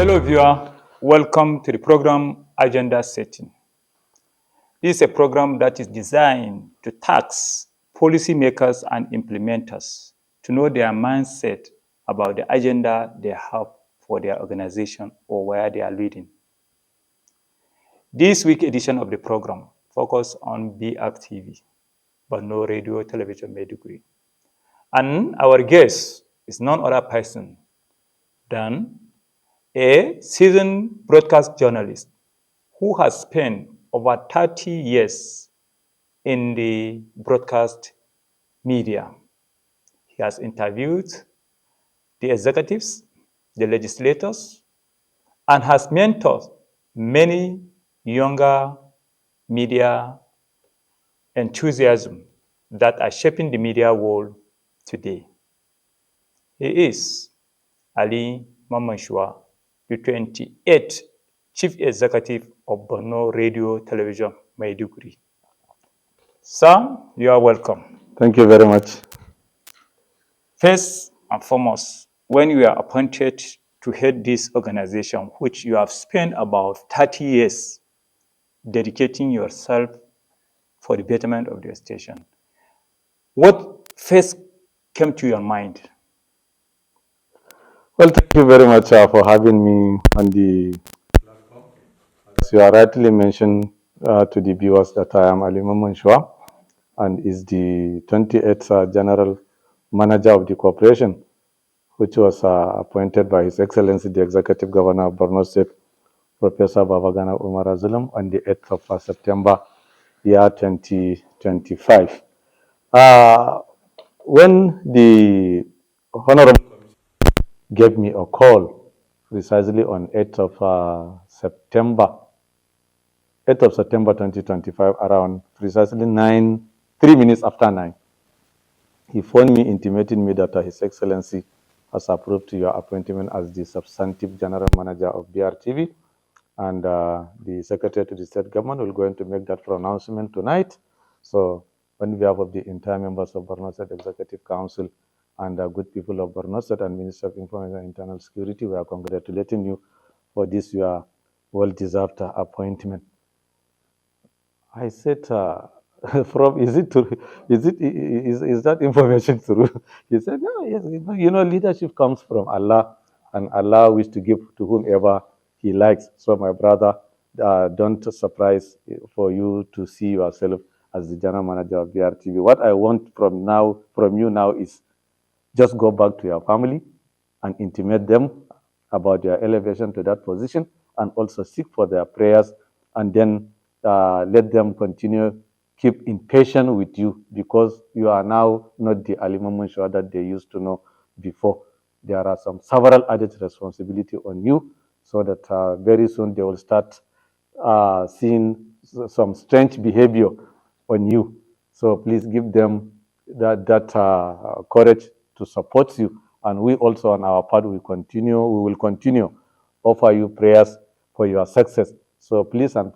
Hello viewer, welcome to the program Agenda Setting. This is a program that is designed to task policymakers and implementers to know their mindset about the agenda they have for their organization or where they are leading. This week's edition of the program focuses on BRTV, but no radio, television, Maiduguri. And our guest is none other person than a seasoned broadcast journalist who has spent over 30 years in the broadcast media. He has interviewed the executives, the legislators, and has mentored many younger media enthusiasts that are shaping the media world today. He is Ali MAMMAM SHUWA, the 28th Chief Executive of Borno Radio Television, Maiduguri. Sir, you are welcome. Thank you very much. First and foremost, when you are appointed to head this organization, which you have spent about 30 years dedicating yourself for the betterment of the station, what first came to your mind? Well, thank you very much for having me on the platform. As you are rightly mentioned to the viewers that I am Ali MAMMAM SHUWA and is the 28th General Manager of the corporation, which was appointed by His Excellency the Executive Governor of Borno State, Professor Babagana Umar Zulum, on the 8th of September, year 2025. When the Honorable gave me a call precisely on 8th of September 2025, around precisely 3 minutes after 9. He phoned me intimating me that His Excellency has approved your appointment as the substantive general manager of BRTV, and the Secretary to the State Government will going to make that pronouncement tonight. So on behalf of the entire members of Borno State Executive Council and good people of Borno State and Minister of Information and Internal Security, we are congratulating you for this your well-deserved appointment. I said, is it true? Is that information true? He said, no, yes, leadership comes from Allah, and Allah wishes to give to whomever He likes. So my brother, don't surprise for you to see yourself as the general manager of BRTV. What I want from you now is just go back to your family and intimate them about your elevation to that position, and also seek for their prayers, and then let them continue, keep impatient with you, because you are now not the Ali MAMMAM SHUWA that they used to know before. There are several added responsibility on you, so that very soon they will start seeing some strange behavior on you. So please give them that courage to support you, and we also on our part we will continue offer you prayers for your success. So please, I'm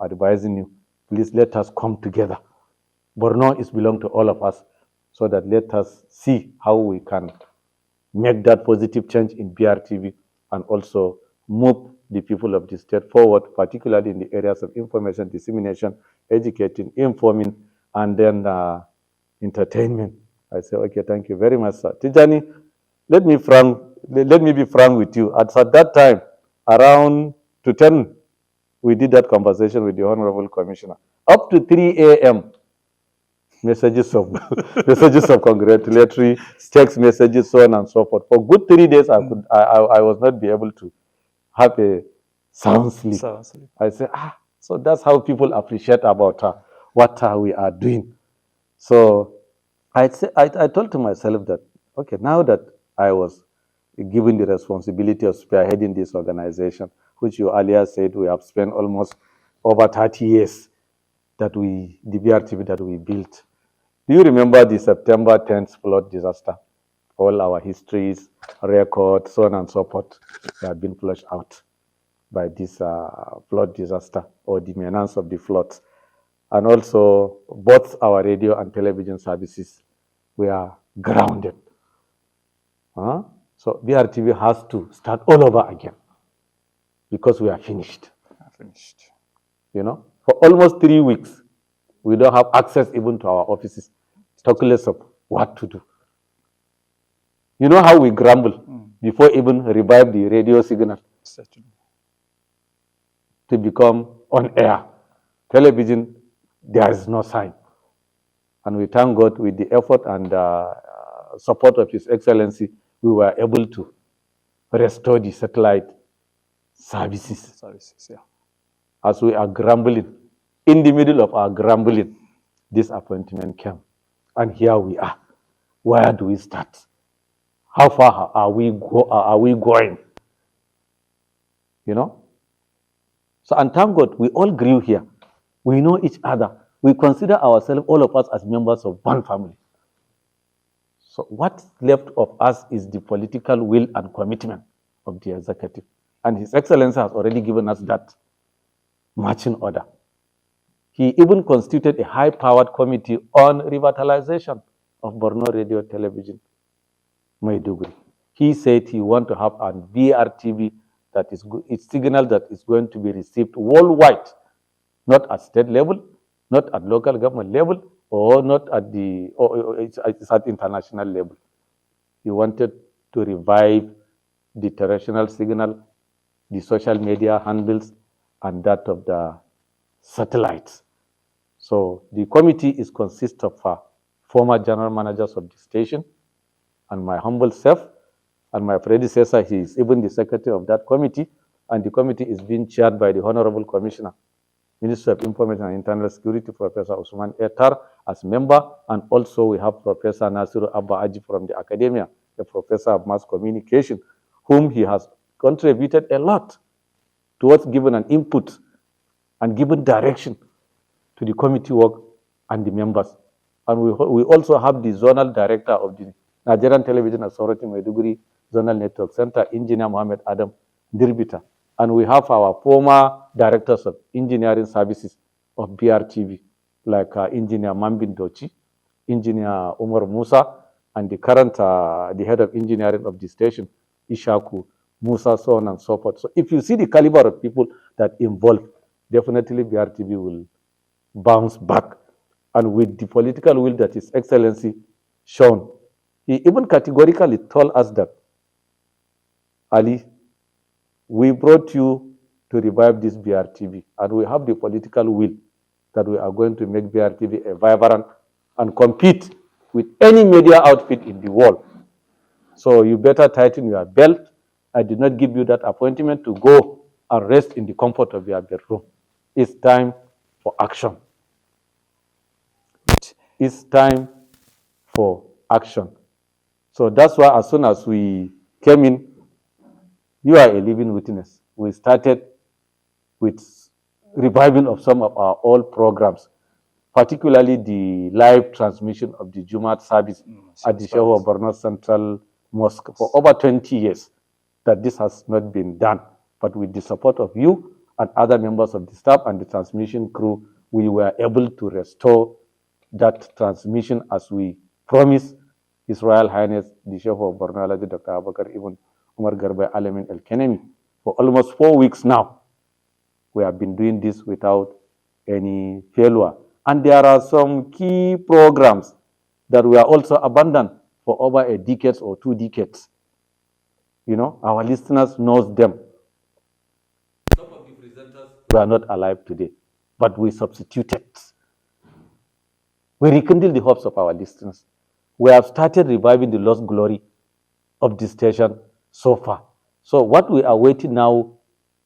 advising you, please let us come together. Borno is belong to all of us, so that let us see how we can make that positive change in BRTV and also move the people of the state forward, particularly in the areas of information dissemination, educating, informing, and then entertainment. I say, okay, thank you very much, sir. Tijani, let me be frank with you. At that time, around to 10, we did that conversation with the Honorable Commissioner. Up to 3 a.m., messages of congratulatory, text messages, so on and so forth. For good 3 days, I was not be able to have a sound sleep. I say, so that's how people appreciate about what we are doing. So I told to myself that, okay, now that I was given the responsibility of spearheading this organization, which you earlier said we have spent almost over 30 years the BRTV that we built. Do you remember the September 10th flood disaster? All our histories, records, so on and so forth, have been flushed out by this flood disaster or the menace of the floods. And also, both our radio and television services were grounded. So BRTV has to start all over again. because we are finished. Finished. You know, for almost 3 weeks, we don't have access even to our offices, talk less of what to do. You know how we grumble before even revive the radio signal Certainly. to become on air. Television, there is no sign. And we thank God with the effort and support of His Excellency, we were able to restore the satellite services. Yeah. As we are grumbling, in the middle of our grumbling, this appointment came. And here we are. Where do we start? How far are we going? You know? So, and thank God, we all grew here. We know each other. We consider ourselves, all of us, as members of one family. So what's left of us is the political will and commitment of the executive. And His Excellency has already given us that marching order. He even constituted a high-powered committee on revitalization of Borno Radio Television, Maiduguri. He said he wants to have a VRTV that is its signal that is going to be received worldwide, not at state level, not at local government level, or not at the, or it's at international level. He wanted to revive the terrestrial signal, the social media handles, and that of the satellites. So the committee consists of former general managers of the station and my humble self, and my predecessor. He is even the secretary of that committee, and the committee is being chaired by the Honorable Commissioner, Minister of Information and Internal Security, Professor Usman Etar, as member, and also we have Professor Nasiru Abba Aji from the academia, a professor of mass communication, whom he has contributed a lot towards giving an input and giving direction to the committee work and the members. And we also have the zonal director of the Nigerian Television Authority, Maiduguri Zonal Network Center, Engineer Mohammed Adam Dirbita. And we have our former directors of engineering services of BRTV, like Engineer Mambin Dochi, Engineer Umar Musa, and the current, the head of engineering of the station, Ishaku Musa, so on and so forth. So if you see the caliber of people that involve, definitely BRTV will bounce back. And with the political will that His Excellency shown, he even categorically told us that, Ali, we brought you to revive this BRTV, and we have the political will that we are going to make BRTV a vibrant and compete with any media outfit in the world. So you better tighten your belt. I did not give you that appointment to go and rest in the comfort of your bedroom. It's time for action. It's time for action. So that's why as soon as we came in, you are a living witness. We started with reviving of some of our old programs, particularly the live transmission of the Jumat service at the SHUWA Borno Central Mosque for over 20 years, that this has not been done. But with the support of you and other members of the staff and the transmission crew, we were able to restore that transmission as we promised His Royal Highness, the SHUWA Borno Alhaji Dr. Abubakar Ibn Umar Garba Alamin El Kenemi. For almost 4 weeks now, we have been doing this without any failure. And there are some key programs that were also abandoned for over a decade or 2 decades. You know, our listeners knows them. Some of the presenters were not alive today, but we substituted. We rekindled the hopes of our listeners. We have started reviving the lost glory of the station so far. So what we are waiting now,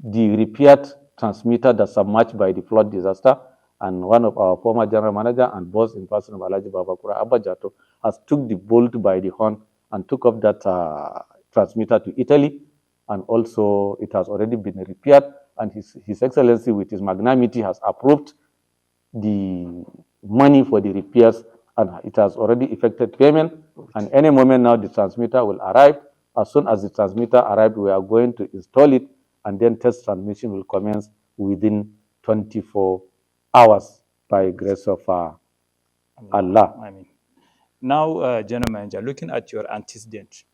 the repaired transmitter that's submerged by the flood disaster, and one of our former general manager and boss in person of Alhaji Babakura Abajato has took the bolt by the horn and took up that transmitter to Italy, and also it has already been repaired, and His Excellency with his magnanimity has approved the money for the repairs, and it has already effected payment, and any moment now the transmitter will arrive. As soon as the transmitter arrived, we are going to install it, and then test transmission will commence within 24 hours by grace of Allah. I mean, now, General Manager, looking at your antecedent,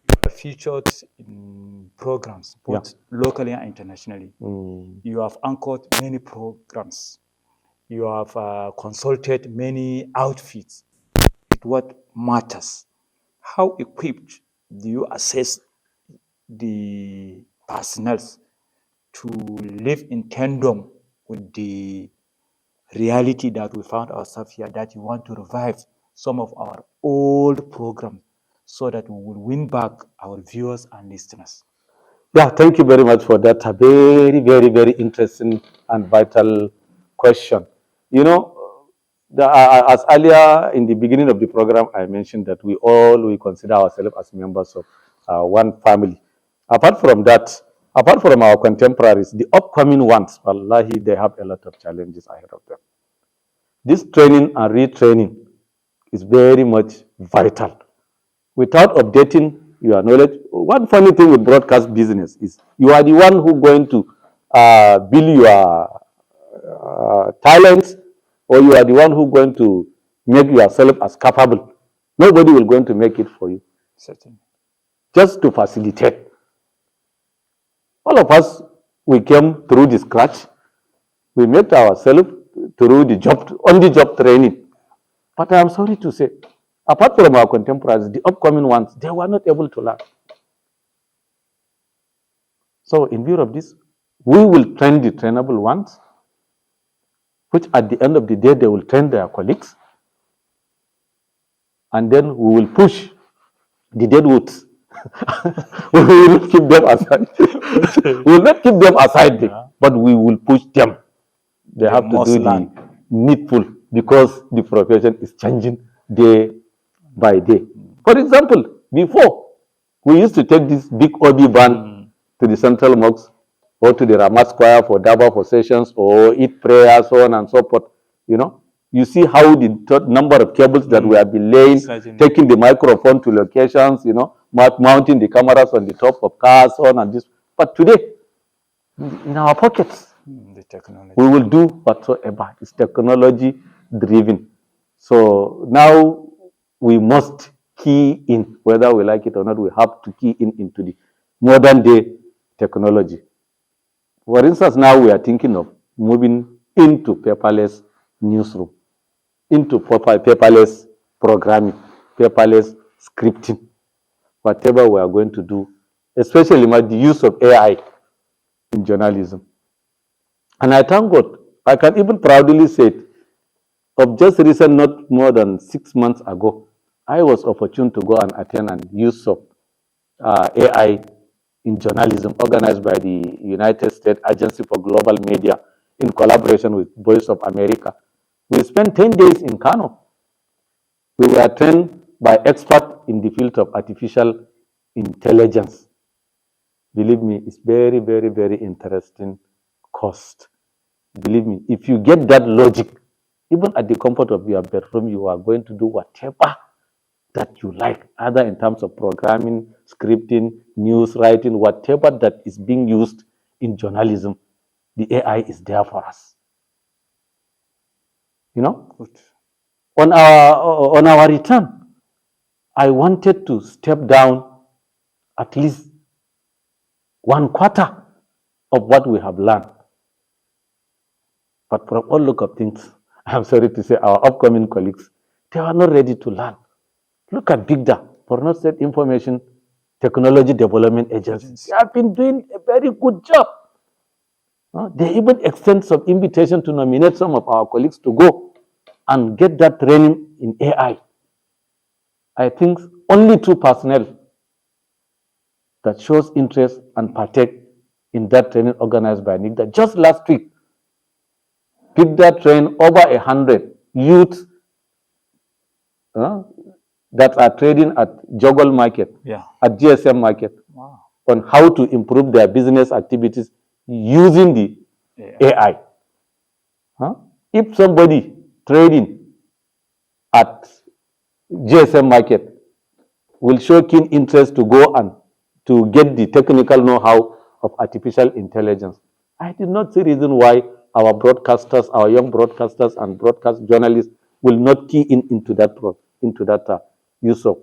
you are featured in programs, both locally and internationally. You have anchored many programs. You have consulted many outfits with what matters. How equipped do you assess the personnel to live in tandem with the reality that we found ourselves here, that you want to revive some of our old programs so that we will win back our viewers and listeners? Yeah, thank you very much for that. A very, very, very interesting and vital question. You know, as earlier in the beginning of the program, I mentioned that we consider ourselves as members of one family. Apart from that, apart from our contemporaries, the upcoming ones, wallahi, they have a lot of challenges ahead of them. This training and retraining is very much vital. Without updating your knowledge, one funny thing with broadcast business is you are the one who going to build your talents, or you are the one who going to make yourself as capable. Nobody will going to make it for you. Certainly. Just to facilitate. All of us, we came through the scratch. We met ourselves through the job, on-the-job training. But I am sorry to say, apart from our contemporaries, the upcoming ones, they were not able to learn. So in view of this, we will train the trainable ones, which at the end of the day, they will train their colleagues. And then we will push the deadwoods. We will not keep them aside. We will not keep them aside, but we will push them. They have to do the needful, because the profession is changing day by day. For example, before, we used to take this big OB band to the central mosque or to the Ramat Square for Daba for sessions or eat prayers, so on and so forth. You know, you see how the number of cables that we have been laying, taking the microphone to locations, you know, mounting the cameras on the top of cars, so on and this. But today, in our pockets, the technology, we will do whatsoever. It's technology driven. So now we must key in, whether we like it or not, we have to key in into the modern day technology. For instance, now we are thinking of moving into paperless newsroom, into paperless programming, paperless scripting, whatever we are going to do, especially the use of AI in journalism. And I thank God, I can even proudly say it, of just recent, not more than 6 months ago, I was opportune to go and attend an use of AI in journalism organized by the United States Agency for Global Media in collaboration with Voice of America. We spent 10 days in Kano. We were trained by experts in the field of artificial intelligence. Believe me, it's very, very, very interesting course. Believe me, if you get that logic, even at the comfort of your bedroom, you are going to do whatever that you like, either in terms of programming, scripting, news writing, whatever that is being used in journalism, the AI is there for us. You know? Good. On our return, I wanted to step down at least 1/4 of what we have learned. But from all look of things, I'm sorry to say, our upcoming colleagues, they are not ready to learn. Look at BIGDA, Borno State Information Technology Development Agency. They have been doing a very good job. They even extend some invitation to nominate some of our colleagues to go and get that training in AI. I think only 2 personnel that shows interest and partake in that training organized by NIGDA. Just last week, BIGDA trained over 100 youths that are trading at Joggle Market, at GSM Market, on how to improve their business activities using the AI. If somebody trading at GSM Market will show keen interest to go and to get the technical know-how of artificial intelligence, I did not see reason why our broadcasters, our young broadcasters and broadcast journalists will not key in into that use of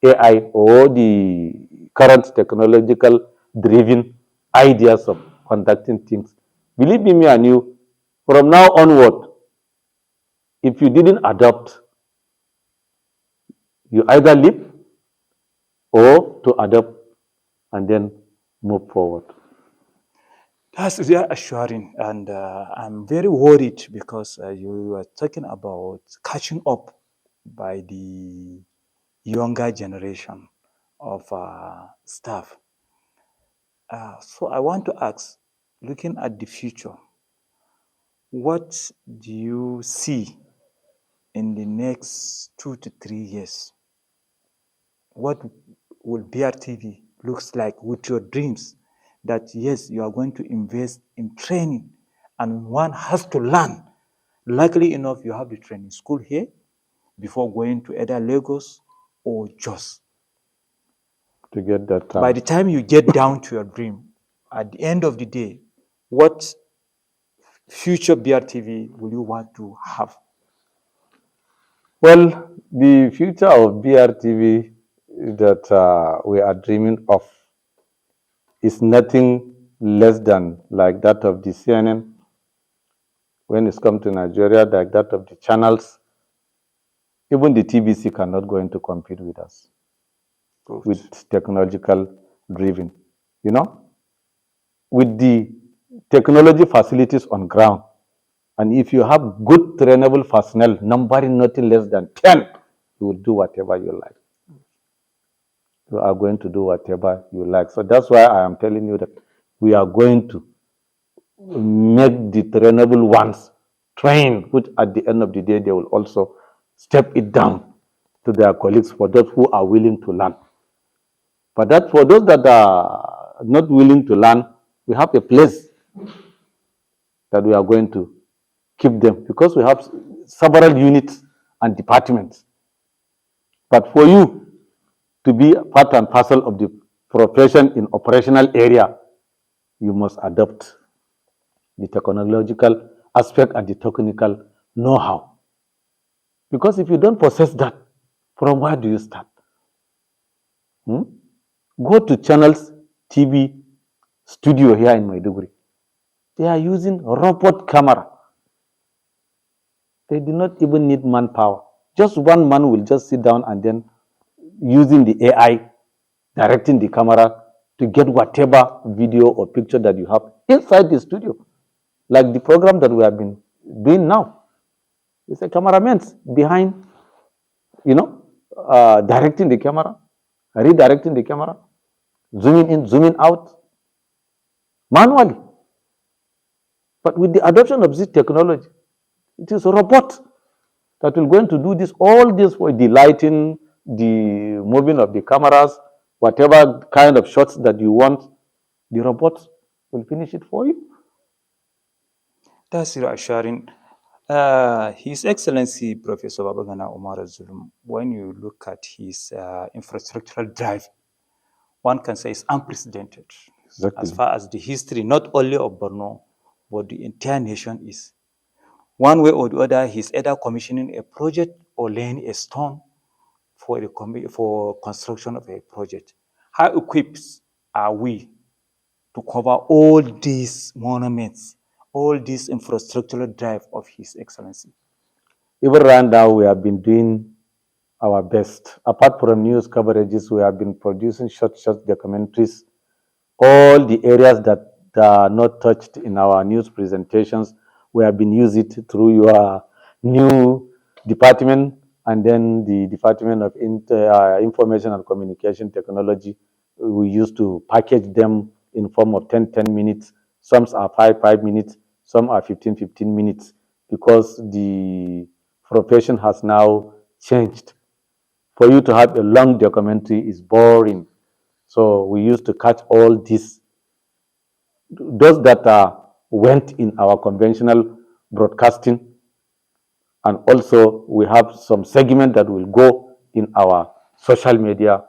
AI or the current technological driven ideas of conducting things. Believe me and you, from now onward, if you didn't adopt, you either leave or to adopt and then move forward. That's very assuring, and I'm very worried because you are talking about catching up by the younger generation of staff. So I want to ask, looking at the future, what do you see in the next 2 to 3 years? What will BRTV looks like with your dreams? That yes, you are going to invest in training, and one has to learn. Luckily enough, you have the training school here before going to either Lagos or Jos. To get that By the time you get down to your dream, at the end of the day, what future BRTV will you want to have? Well, the future of BRTV that we are dreaming of is nothing less than like that of the CNN when it's come to Nigeria, like that of the channels. Even the TBC cannot go into compete with us with technological driven. You know, with the technology facilities on ground, and if you have good trainable personnel, numbering nothing less than 10, you will do whatever you like. You are going to do whatever you like. So that's why I am telling you that we are going to make the trainable ones train, which at the end of the day, they will also step it down to their colleagues for those who are willing to learn. But that for those that are not willing to learn, we have a place that we are going to keep them because we have several units and departments. But for you to be part and parcel of the profession in operational area, you must adopt the technological aspect and the technical know-how. Because if you don't possess that, from where do you start? Go to Channels TV studio here in Maiduguri. They are using robot camera. They do not even need manpower. Just one man will just sit down and then using the AI, directing the camera to get whatever video or picture that you have inside the studio. Like the program that we have been doing now. It's a cameraman behind, directing the camera, redirecting the camera, zooming in, zooming out, manually. But with the adoption of this technology, it is a robot that will going to do this, all this for the lighting, the moving of the cameras, whatever kind of shots that you want, the robot will finish it for you. That's reassuring. His Excellency Professor Babagana Omar Zulum, when you look at his infrastructural drive, one can say it's unprecedented. Exactly. As far as the history, not only of Borno, but the entire nation is. One way or the other, he's either commissioning a project or laying a stone for construction of a project. How equipped are we to cover all these monuments, all this infrastructural drive of His Excellency? Even right now, we have been doing our best. Apart from news coverages, we have been producing short documentaries. All the areas that are not touched in our news presentations, we have been using it through your new department and then the Department of Information and Communication Technology. We used to package them in form of 10 minutes. Some are 5 minutes, some are 15 minutes, because the profession has now changed. For you to have a long documentary is boring. So we used to catch all this. Those that went in our conventional broadcasting, and also we have some segment that will go in our social media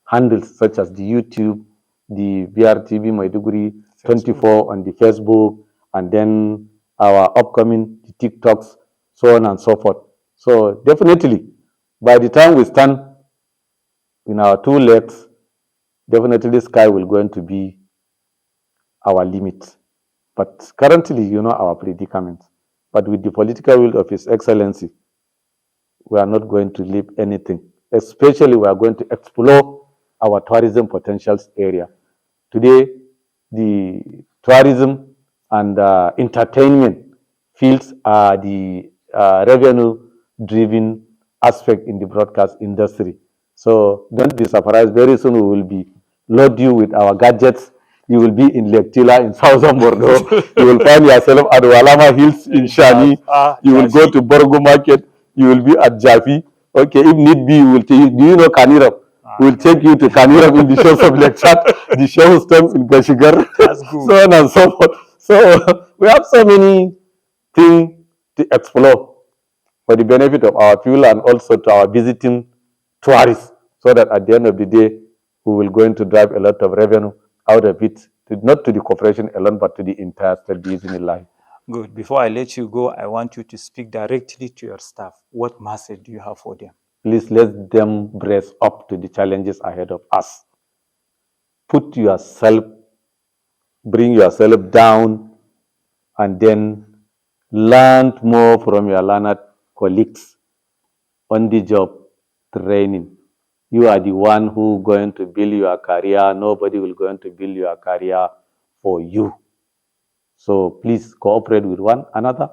handles such as the YouTube, the BRTV Maiduguri 24 on the Facebook, and then our upcoming TikToks, so on and so forth. So definitely, by the time we stand in our two legs, definitely sky will going to be our limit. But currently, you know our predicament. But with the political will of His Excellency, we are not going to leave anything. Especially, we are going to explore our tourism potentials area. Today, the tourism and entertainment fields are the revenue-driven aspect in the broadcast industry. So don't be surprised. Very soon we will be load you with our gadgets. You will be in Lake Tila in Southern Bordeaux. You will find yourself at Walama Hills in Shani. You will go to Borgo Market. You will be at Jaffi. Okay, if need be, we will take you. Do you know Kanirab? We'll take you to Kanirab in the shows of Lake Chat, the show stones in Gashigar, That's good. so on and so forth. So we have so many things to explore for the benefit of our people and also to our visiting tourists, so that at the end of the day, we will going to drive a lot of revenue out of it, not to the corporation alone, but to the entire state business line. Good. Before I let you go, I want you to speak directly to your staff. What message do you have for them? Please let them brace up to the challenges ahead of us. Put yourself, bring yourself down, and then learn more from your learned colleagues on the job training. You are the one who going to build your career. Nobody will going to build your career for you. So please cooperate with one another.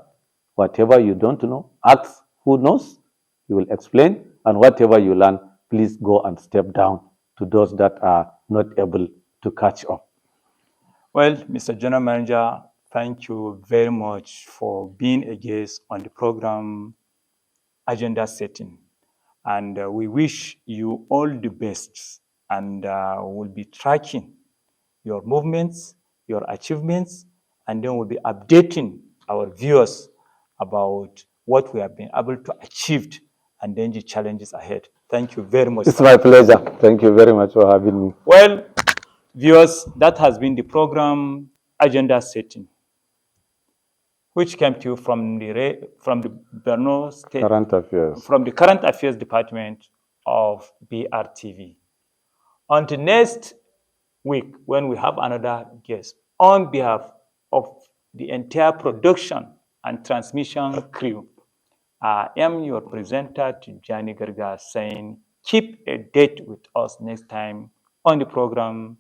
Whatever you don't know, ask who knows. He will explain. And whatever you learn, please go and step down to those that are not able to catch up. Well, Mr. General Manager, thank you very much for being a guest on the program Agenda Setting. And we wish you all the best. And we'll be tracking your movements, your achievements, and then we'll be updating our viewers about what we have been able to achieve and then the challenges ahead. Thank you very much. It's my pleasure. Thank you very much for having me. Well, viewers, that has been the program Agenda Setting, which came to you from the Borno State Current affairs. from the Current Affairs Department of BRTV. Until next week, when we have another guest, on behalf of the entire production and transmission crew, I am your presenter, Tijani Garga, saying keep a date with us next time on the program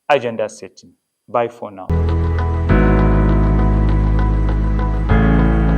Agenda Setting. Bye for now.